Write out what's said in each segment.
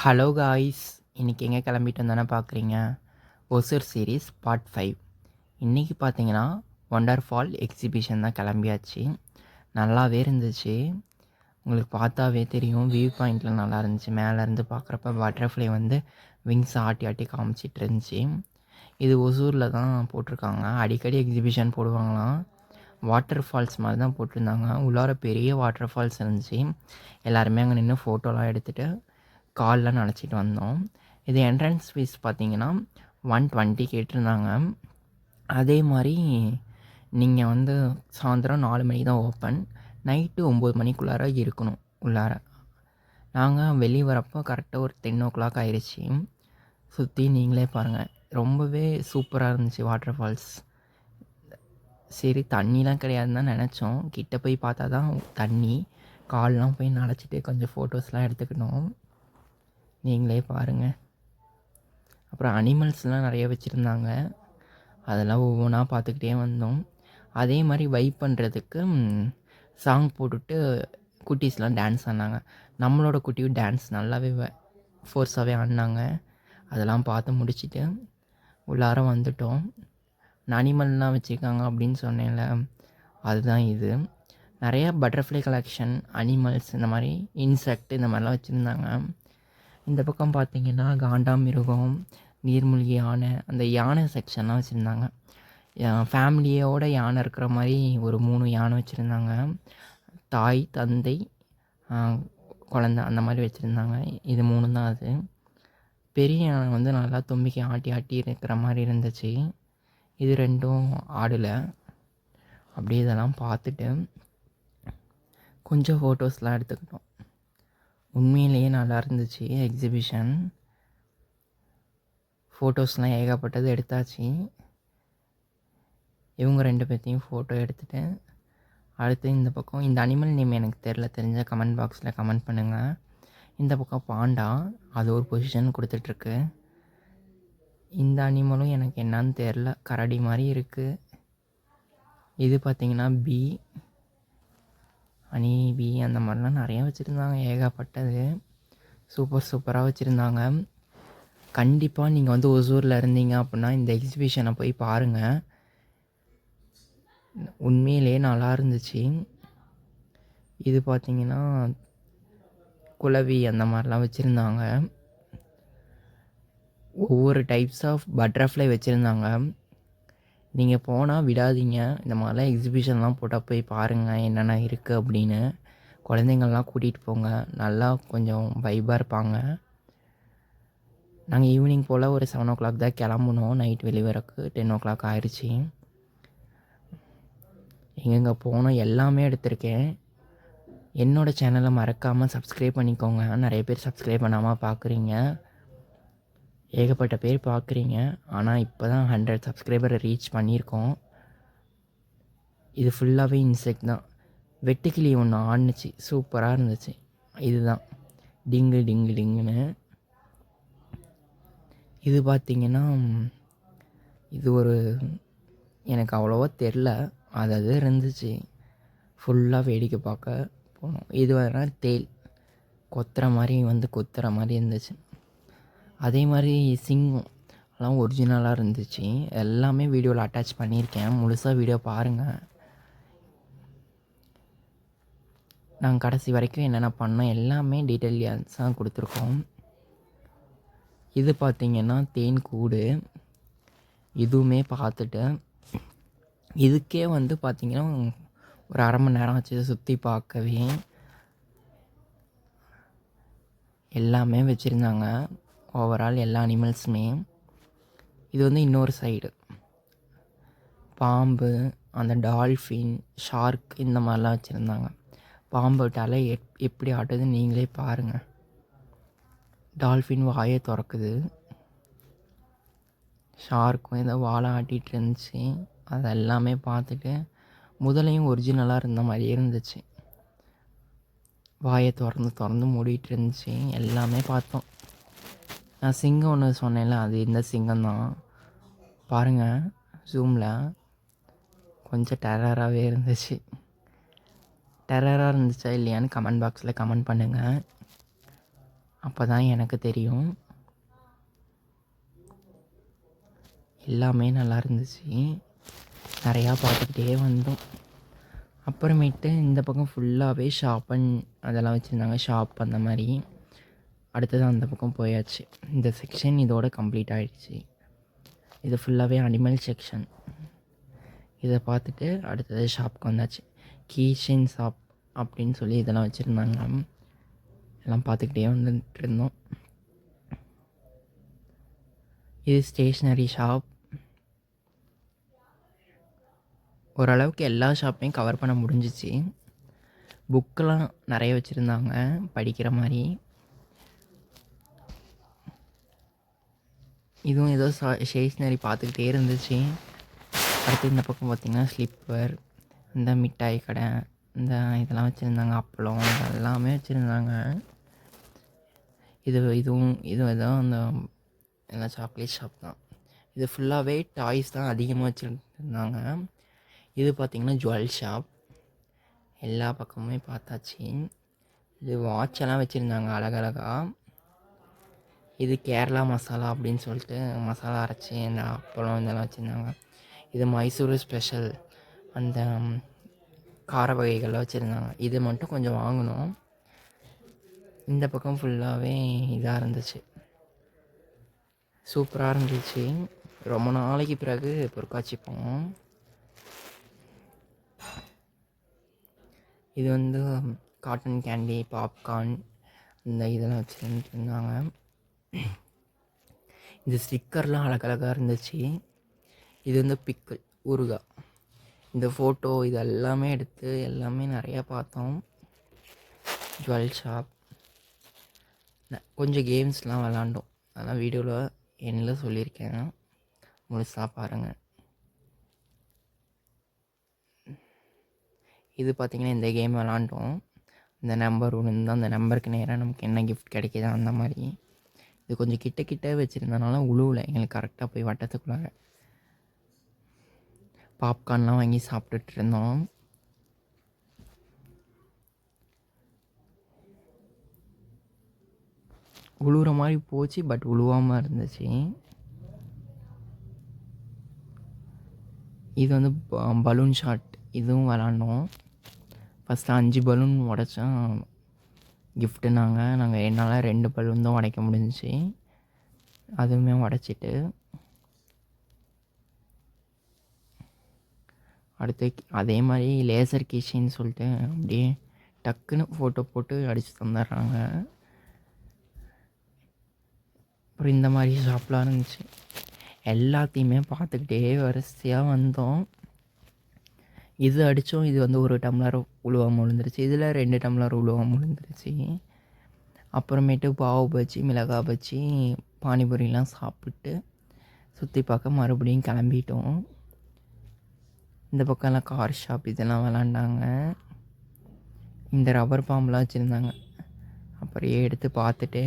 Hello guys, இன்றைக்கி எங்கே கிளம்பிட்டோம் தானே பார்க்குறீங்க. Hosur series part 5. இன்றைக்கி பார்த்தீங்கன்னா ஒண்டர்ஃபால் எக்ஸிபிஷன் தான் கிளம்பியாச்சு. நல்லாவே இருந்துச்சு. உங்களுக்கு பார்த்தாவே தெரியும், வியூ பாயிண்ட்டில் நல்லா இருந்துச்சு. மேலேருந்து பார்க்குறப்ப பட்டர்ஃப்ளை வந்து விங்ஸ் ஆட்டி ஆட்டி காமிச்சிட்டு இருந்துச்சு. இது ஒசூரில் தான் போட்டிருக்காங்க. அடிக்கடி எக்ஸிபிஷன் போடுவாங்களாம். வாட்டர் ஃபால்ஸ் மாதிரி தான் போட்டிருந்தாங்க. உள்ளார பெரிய வாட்டர் ஃபால்ஸ் இருந்துச்சு. எல்லாருமே அங்கே நின்று ஃபோட்டோலாம் எடுத்துகிட்டு கால்லாம் நனைச்சிட்டு வந்தோம். இது என்ட்ரன்ஸ் ஃபீஸ் பார்த்தீங்கன்னா 120 கேட்டிருந்தாங்க. அதே மாதிரி நீங்கள் வந்து சாயந்தரம் 4 மணிக்கு தான் ஓப்பன். நைட்டு 9 மணிக்குள்ளார இருக்கணும் உள்ளார. நாங்கள் வெளியே வரப்போ கரெக்டாக ஒரு 10 ஆயிடுச்சு. சுற்றி நீங்களே பாருங்கள், ரொம்பவே சூப்பராக இருந்துச்சு வாட்டர் ஃபால்ஸ். சரி, தண்ணிலாம் கிடையாதுன்னு தான் நினச்சோம். கிட்ட போய் பார்த்தா தான் தண்ணி. கால்லாம் போய் நனைச்சிட்டு கொஞ்சம் ஃபோட்டோஸ்லாம் எடுத்துக்கிட்டோம். நீங்களே பாருங்கள். அப்புறம் அனிமல்ஸ்லாம் நிறைய வச்சுருந்தாங்க. அதெல்லாம் ஒவ்வொன்றா பார்த்துக்கிட்டே வந்தோம். அதே மாதிரி வைப் பண்ணுறதுக்கு சாங் போட்டுட்டு குட்டீஸ்லாம் டான்ஸ் ஆடினாங்க. நம்மளோட குட்டியும் டான்ஸ் நல்லாவே ஃபோர்ஸாகவே ஆடினாங்க. அதெல்லாம் பார்த்து முடிச்சுட்டு உள்ளார வந்துட்டோம். அனிமல்லாம் வச்சுருக்காங்க அப்படின்னு சொன்னேன்ல, அதுதான் இது. நிறையா பட்டர்ஃப்ளை கலெக்ஷன், அனிமல்ஸ், இந்த மாதிரி இன்செக்ட், இந்த மாதிரிலாம் வச்சுருந்தாங்க. இந்த பக்கம் பார்த்திங்கன்னா காண்டாமிருகம், நீர்மூழ்கி யானை, அந்த யானை செக்ஷன்லாம் வச்சுருந்தாங்க. ஃபேமிலியோட யானை இருக்கிற மாதிரி ஒரு 3 யானை வச்சுருந்தாங்க. தாய், தந்தை, குழந்த, அந்த மாதிரி வச்சுருந்தாங்க. இது 3 தான் அது. பெரிய யானை வந்து நல்லா தும்பிக்கை ஆட்டி ஆட்டி இருக்கிற மாதிரி இருந்துச்சு. இது 2ம் ஆடலை. அப்படியே இதெல்லாம் பார்த்துட்டு கொஞ்சம் ஃபோட்டோஸ்லாம் எடுத்துக்கிட்டோம். உண்மையிலேயே நல்லா இருந்துச்சு எக்ஸிபிஷன். ஃபோட்டோஸ்லாம் ஏகப்பட்டது எடுத்தாச்சு. இவங்க 2 பேர்த்தையும் ஃபோட்டோ எடுத்துகிட்டு அடுத்து இந்த பக்கம் இந்த அனிமல் நேம் எனக்கு தெரிஞ்ச கமெண்ட் பாக்ஸில் கமெண்ட் பண்ணுங்கள். இந்த பக்கம் பாண்டா, அது ஒரு பொசிஷன் கொடுத்துட்ருக்கு. இந்த அனிமலும் எனக்கு என்னான்னு தெரில, கரடி மாதிரி இருக்குது. இது பார்த்திங்கன்னா பி, அனி பி, அந்த மாதிரிலாம் நிறையா வச்சுருந்தாங்க. ஏகப்பட்டது சூப்பராக வச்சுருந்தாங்க. கண்டிப்பாக நீங்கள் வந்து ஒசூரில் இருந்தீங்க அப்படின்னா இந்த எக்ஸிபிஷனை போய் பாருங்கள். உண்மையிலே நல்லா இருந்துச்சு. இது பார்த்திங்கன்னா குளவி, அந்த மாதிரிலாம் வச்சுருந்தாங்க. ஒவ்வொரு டைப்ஸ் ஆஃப் பட்டர்ஃப்ளை வச்சுருந்தாங்க. நீங்கள் போனால் விடாதீங்க. இந்த மாதிரிலாம் எக்ஸிபிஷன்லாம் போட்டால் போய் பாருங்கள் என்னென்ன இருக்குது அப்படின்னு. குழந்தைங்கள்லாம் கூட்டிகிட்டு போங்க, நல்லா கொஞ்சம் வைப்பாக இருப்பாங்க. நாங்கள் ஈவினிங் போல் ஒரு 7 தான் கிளம்புனோம். நைட் வெளியே வரக்கு 10 ஆயிடுச்சு. எங்கெங்கே போனோம் எல்லாமே எடுத்திருக்கேன். என்னோடய சேனலை மறக்காமல் சப்ஸ்கிரைப் பண்ணிக்கோங்க. நிறைய பேர் சப்ஸ்கிரைப் பண்ணாமல் பார்க்குறீங்க. ஏகப்பட்ட பேர் பார்க்குறீங்க. ஆனால் இப்போ தான் 100 சப்ஸ்கிரைபரை ரீச் பண்ணியிருக்கோம். இது ஃபுல்லாகவே இன்செக்ட் தான். வெட்டுக்கிளி ஒன்று ஆடுனுச்சு, சூப்பராக இருந்துச்சு. இதுதான் டிங்கு டிங்கு டிங்குன்னு. இது பார்த்திங்கன்னா இது ஒரு எனக்கு அவ்வளோவா தெரில, அது இருந்துச்சு. ஃபுல்லாக வேடிக்கை பார்க்க போனோம். இது வேணால் தேல் கொத்துற மாதிரி இருந்துச்சு. அதே மாதிரி சிங்கம் எல்லாம் ஒரிஜினலாக இருந்துச்சு. எல்லாமே வீடியோவில் அட்டாச் பண்ணியிருக்கேன். முழுசாக வீடியோ பாருங்கள். நாங்கள் கடைசி வரைக்கும் என்னென்ன பண்ணோம் எல்லாமே டீட்டெயில்ஸாக கொடுத்துருக்கோம். இது பார்த்திங்கன்னா தேன் கூடு. இதுவுமே பார்த்துட்டு இதுக்கே வந்து பார்த்திங்கன்னா ஒரு 1/2 மணி நேரம் ஆச்சு சுற்றி பார்க்கவே. எல்லாமே வச்சுருந்தாங்க, ஓவரால் எல்லா அனிமல்ஸுமே. இது வந்து இன்னொரு சைடு பாம்பு, அந்த டால்ஃபின், ஷார்க், இந்த மாதிரிலாம் வச்சுருந்தாங்க. பாம்பு தலை எப்படி ஆட்டுதுன்னு நீங்களே பாருங்கள். டால்ஃபின் வாயை திறக்குது. ஷார்க்கும் ஏதோ வாழை ஆட்டிகிட்டு இருந்துச்சு. அதெல்லாமே பார்த்துட்டு முதலையும் ஒரிஜினலாக இருந்த மாதிரியே இருந்துச்சு. வாயை திறந்து மூடிட்டு இருந்துச்சு. எல்லாமே பார்த்தோம். நான் சிங்கம் ஒன்று சொன்னேன்ல, அது இந்த சிங்கம்தான். பாருங்கள் ஜூமில். கொஞ்சம் டெரராகவே இருந்துச்சு. டெரராக இருந்துச்சா இல்லையான்னு கமெண்ட் பாக்ஸில் கமெண்ட் பண்ணுங்கள். அப்போ தான் எனக்கு தெரியும். எல்லாமே நல்லா இருந்துச்சு. நிறையா பார்த்துக்கிட்டே வந்தோம். அப்புறமேட்டு இந்த பக்கம் ஃபுல்லாகவே அதெல்லாம் வச்சுருந்தாங்க, ஷாப் அந்த மாதிரி. அடுத்தது அந்த பக்கம் போயாச்சு. இந்த செக்ஷன் இதோட கம்ப்ளீட் ஆகிடுச்சு. இது ஃபுல்லாகவே அனிமல் செக்ஷன். இதை பார்த்துட்டு அடுத்தது ஷாப்புக்கு வந்தாச்சு. கீச்செயின் ஷாப் அப்படின்னு சொல்லி இதெல்லாம் வச்சுருந்தாங்க. எல்லாம் பார்த்துக்கிட்டே வந்துட்டு இருந்தோம். இது ஸ்டேஷ்னரி ஷாப். ஓரளவுக்கு எல்லா ஷாப்பையும் கவர் பண்ண முடிஞ்சிச்சு. புக்கெலாம் நிறைய வச்சுருந்தாங்க படிக்கிற மாதிரி. இதுவும் ஏதோ ஸ்டேஷ்னரி பார்த்துக்கிட்டே இருந்துச்சு. அடுத்து இந்த பக்கம் பார்த்திங்கன்னா ஸ்லிப்பர், இந்த மிட்டாய் கடை, இந்த இதெல்லாம் வச்சுருந்தாங்க. அப்பளம் இதெல்லாமே வச்சுருந்தாங்க. இதுவும் ஏதோ அந்த எல்லாம் சாக்லேட் ஷாப் தான். இது ஃபுல்லாகவே டாய்ஸ் தான் அதிகமாக வச்சுருந்தாங்க. இது பார்த்திங்கன்னா ஜுவல் ஷாப். எல்லா பக்கமுமே பார்த்தாச்சு. இது வாட்செல்லாம் வச்சுருந்தாங்க அழகழகாக. இது கேரளா மசாலா அப்படின்னு சொல்லிட்டு மசாலா அரைச்சி இந்த அப்பளம் இதெல்லாம் வச்சுருந்தாங்க. இது மைசூர் ஸ்பெஷல் அந்த கார வகைகள்லாம் வச்சுருந்தாங்க. இது மட்டும் கொஞ்சம் வாங்கினோம். இந்த பக்கம் ஃபுல்லாகவே இதாக இருந்துச்சு, சூப்பராக இருந்துச்சு. ரொம்ப நாளைக்கு பிறகு பொருட்காட்சி போனோம். இது வந்து காட்டன் கேண்டி, பாப்கார்ன் இந்த இதெல்லாம் வச்சுட்டு இருந்தாங்க. இந்த ஸ்டிக்கர்லாம் அழகழகாக இருந்துச்சு. இது வந்து பிக்கிள், ஊறுகாய், இந்த ஃபோட்டோ இது எல்லாமே எடுத்து எல்லாமே நிறையா பார்த்தோம். ஜுவல் ஷாப், கொஞ்சம் கேம்ஸ்லாம் விளாண்டோம். அதெல்லாம் வீடியோவில் எண்ணில் சொல்லியிருக்கேன், முழுசாக பாருங்கள். இது பார்த்திங்கன்னா இந்த கேம் விளாண்டோம். இந்த நம்பர் விழுந்து அந்த நம்பருக்கு நேராக நமக்கு என்ன கிஃப்ட் கிடைக்கிதோ அந்த மாதிரி. இது கொஞ்சம் கிட்ட வச்சுருந்தனால உழுவில் எங்களுக்கு கரெக்டாக போய் வட்டத்துக்குள்ளார. பாப்கார்ன்லாம் வாங்கி சாப்பிட்டுட்டு இருந்தோம். உழுவுற மாதிரி போச்சு, பட் உழுவாமல் இருந்துச்சு. இது வந்து பலூன் ஷாட், இதுவும் விளாண்டோம். First 5 balloon உடச்சா கிஃப்ட்டுனாங்க. என்னால் 2 பலூன் தான் உடைக்க முடிஞ்சிச்சு. அதுவுமே உடச்சிட்டு அடுத்து அதே மாதிரி லேசர் கீச்சின்னு சொல்லிட்டு அப்படியே டக்குன்னு ஃபோட்டோ போட்டு அடித்து தந்துடுறாங்க. அப்புறம் இந்த மாதிரி ஷாப்லாம் இருந்துச்சு. எல்லாத்தையுமே பார்த்துக்கிட்டே வரிசையாக வந்தோம். இது அடித்தோம். இது வந்து 1 டம்ளர் உழுவாமல் விழுந்துருச்சு. இதில் 2 டம்ளர் உழுவாமல் விழுந்துருச்சு. அப்புறமேட்டு பாவு பஜ்ஜி, மிளகா பஜ்ஜி, பானிபூரிலாம் சாப்பிட்டு சுற்றி பார்க்க மறுபடியும் கிளம்பிட்டோம். இந்த பக்கம்லாம் கார் ஷாப் இதெல்லாம் விளாண்டாங்க. இந்த ரப்பர் பாம்பெலாம் வச்சுருந்தாங்க. அப்புறம் எடுத்து பார்த்துக்கிட்டே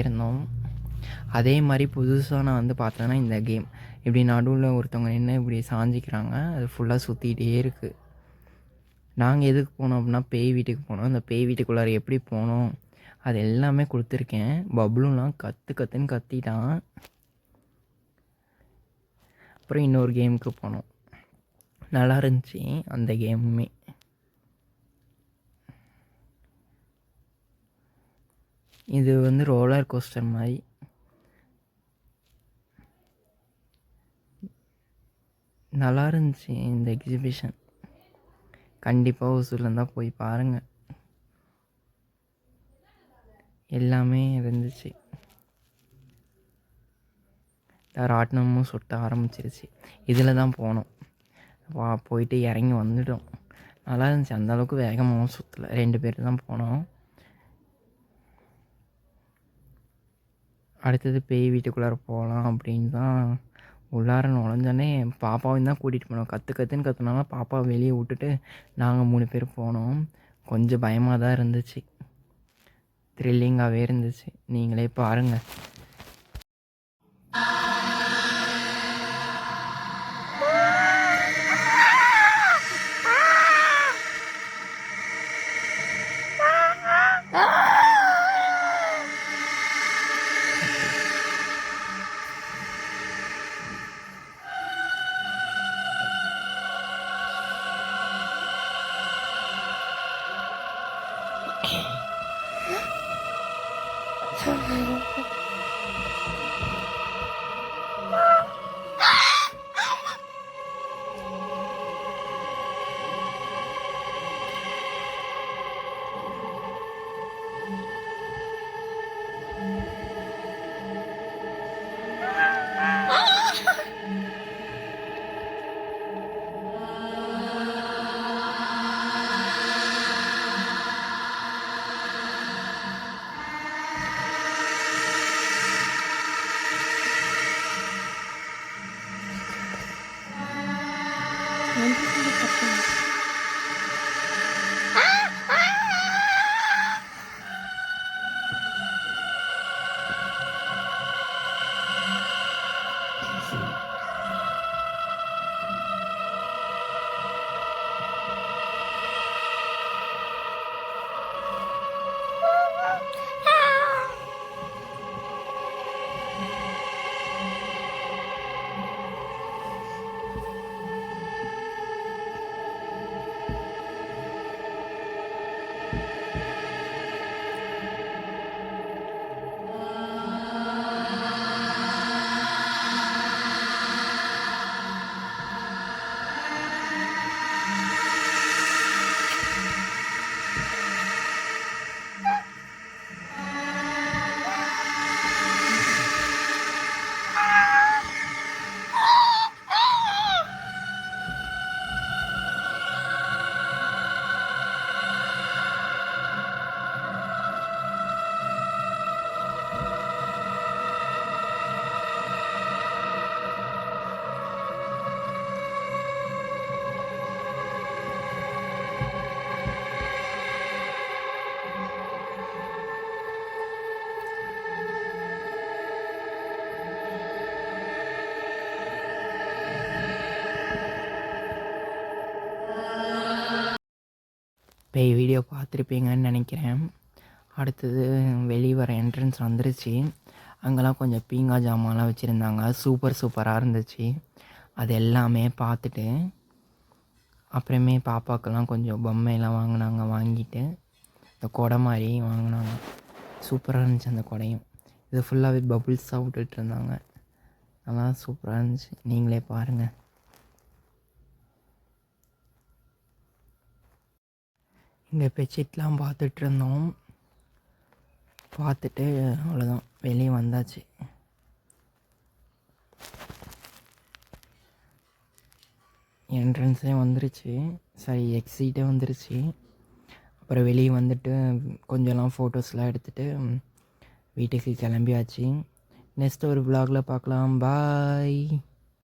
இருந்தோம். அதே மாதிரி புதுசாக நான் வந்து பார்த்தேன்னா இந்த கேம் இப்படி நடுவில் ஒருத்தவங்க நின்று இப்படி சாஞ்சிக்கிறாங்க. அது ஃபுல்லாக சுற்றிக்கிட்டே இருக்குது. நாங்கள் எதுக்கு போனோம் அப்படின்னா பேய் வீட்டுக்கு போனோம். அந்த பேய் வீட்டுக்குள்ளார எப்படி போனோம் அது எல்லாமே கொடுத்துருக்கேன். பப்ளுலாம் கற்றுன்னு கத்திட்டான். அப்புறம் இன்னொரு கேமுக்கு போனோம். நல்லா இருந்துச்சு அந்த கேமுமே. இது வந்து ரோலர் கோஸ்டர் மாதிரி. நல்லா இருந்துச்சு இந்த எக்ஸிபிஷன். கண்டிப்பாக ஒசூரில் இருந்தால் போய் பாருங்கள். எல்லாமே இருந்துச்சு. ராட்டினமும் சுட்ட ஆரம்பிச்சிருச்சு. இதில் தான் போனோம். போயிட்டு இறங்கி வந்துட்டோம். நல்லா இருந்துச்சு. அந்தளவுக்கு வேகமாகவும் சுற்றலை. 2 பேர் தான் போனோம். அடுத்தது பேய் வீட்டுக்குள்ளார போகலாம் அப்படின்னு தான் உள்ளார நுழைஞ்சோன்னே பாப்பாவையும் தான் கூட்டிகிட்டு போனோம். கற்றுன்னு கற்றுனால பாப்பாவை வெளியே விட்டுட்டு நாங்கள் 3 பேர் போனோம். கொஞ்சம் பயமாக தான் இருந்துச்சு, த்ரில்லிங்காகவே இருந்துச்சு. நீங்களே பாருங்கள். பேய் வீடியோ பார்த்துருப்பீங்கன்னு நினைக்கிறேன். அடுத்தது வெளியே வர என்ட்ரன்ஸ் வந்துருச்சு. அங்கெல்லாம் கொஞ்சம் பீங்கா ஜாமான்லாம் வச்சுருந்தாங்க. சூப்பராக இருந்துச்சு. அது எல்லாமே பார்த்துட்டு அப்புறமே பாப்பாக்கெல்லாம் கொஞ்சம் பொம்மையெல்லாம் வாங்கினாங்க. வாங்கிட்டு இந்த கொடை மாதிரி வாங்கினாங்க. சூப்பராக இருந்துச்சு அந்த கொடையும். இது ஃபுல்லாகவே பபுள்ஸாக விட்டுட்ருந்தாங்க. அதெல்லாம் சூப்பராக இருந்துச்சு. நீங்களே பாருங்கள். இந்த பெட்ஷீட்லாம் பார்த்துட்ருந்தோம். பார்த்துட்டு அவ்வளோதான், வெளியே வந்தாச்சு. என்ட்ரன்ஸே வந்துருச்சு, சரி எக்ஸிட்டே வந்துருச்சு. அப்புறம் வெளியே வந்துட்டு கொஞ்சம்லாம் ஃபோட்டோஸ்லாம் எடுத்துகிட்டு வீட்டுக்கு கிளம்பியாச்சு. நெக்ஸ்ட் ஒரு vlogல பார்க்கலாம். பாய்.